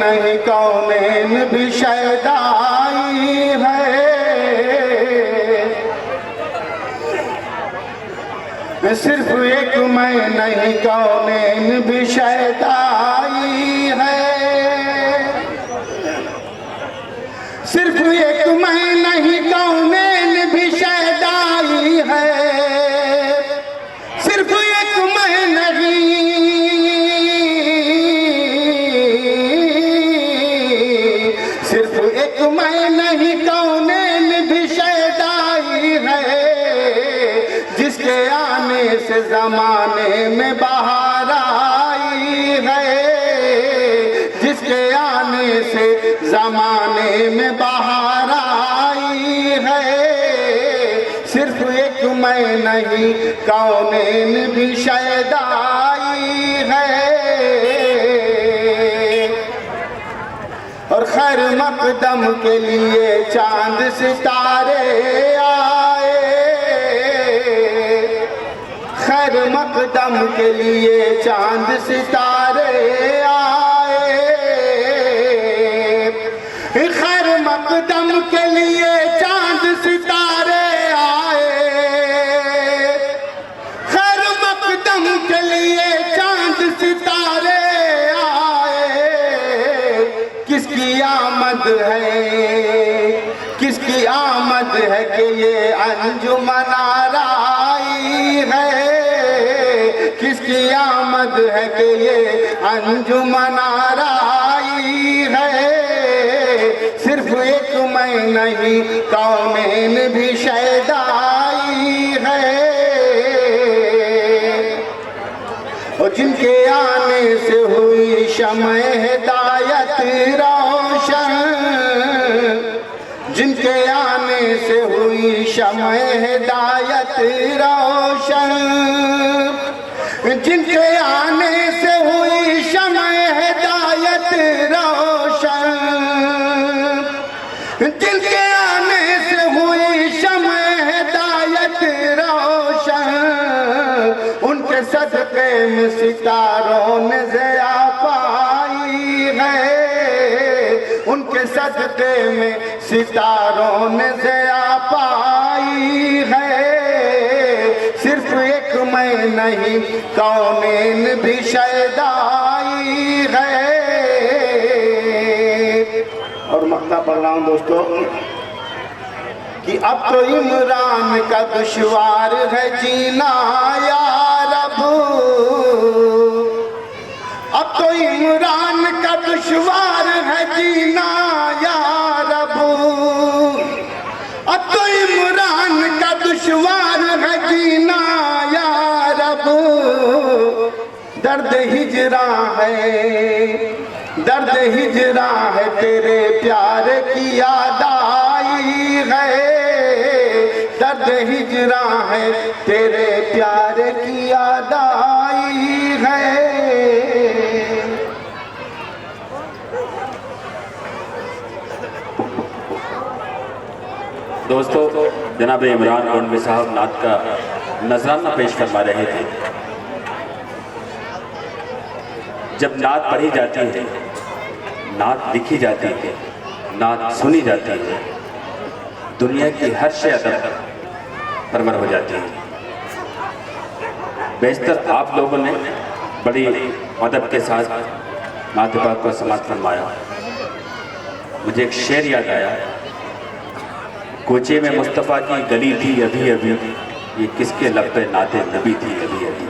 नहीं कौनैन भी शैदाई है, सिर्फ एक मैं नहीं कौनैन भी शैदाई है, सिर्फ एक मैं नहीं कौनैन भी शैदाई है, सिर्फ एक मैं नहीं, सिर्फ एक मैं नहीं कौनैन भी शैदाई है, जिसके आने से ज़माने में बहार आई है, जिसके आने से ज़माने में बहार आई है, सिर्फ एक मैं नहीं कौनैन भी शैदाई है। और खैर मकदम के लिए चांद सितारे आए, खैर मकदम के लिए चांद सितारे आए, खैर मकदम के लिए चांद सितारे आए, खैर मकदम के लिए चांद सितारे आए, किसकी आमद है, किसकी आमद है कि ये अंजुमन आई है, किसकी आमद है कि ये अंजुमन आई है, सिर्फ एक मैं नहीं कौनैन भी शैदाई है। और जिनके आने से हुई शमए हिदायत रोशन, जिनके आने से हुई शमए हिदायत रोशन, जिनके आने से हुई शमए हिदायत रोशन, जिनके आने से हुई शमए हिदायत रोशन, उनके सदक़े में सितारों ने ज़िया पाई है, उनके सदक़े में सितारों ने ज़िया पाई है, सिर्फ एक मैं नहीं कौनैन भी शैदाई है। और मक्ता पढ़ रहा हूँ दोस्तों कि अब तो इमरान का दुश्वार है जीना या रब, अब तो इमरान का दुश्वार है जीना या रब, अब तो इमरान का दुश्वार है जीना या रब, दर्द हिजरा है, दर्द हिजरा है तेरे प्यार की याद आई है, दर्द हिजरा है तेरे प्यार की याद आई है। दोस्तों, जनाब इमरान गोंडवी साहब नात का नजराना पेश करवा रहे थे। जब नात पढ़ी जाती है, नात लिखी जाती है, नात सुनी जाती है, दुनिया की हर शय अदब परवर हो जाती है। बेशतर आप लोगों ने बड़ी अदब के साथ नात पाक को समात फरमाया। मुझे एक शेर याद आया, कोचे में मुस्तफ़ा की गली थी अभी अभी, ये किसके लब पे नाते नबी थी अभी अभी।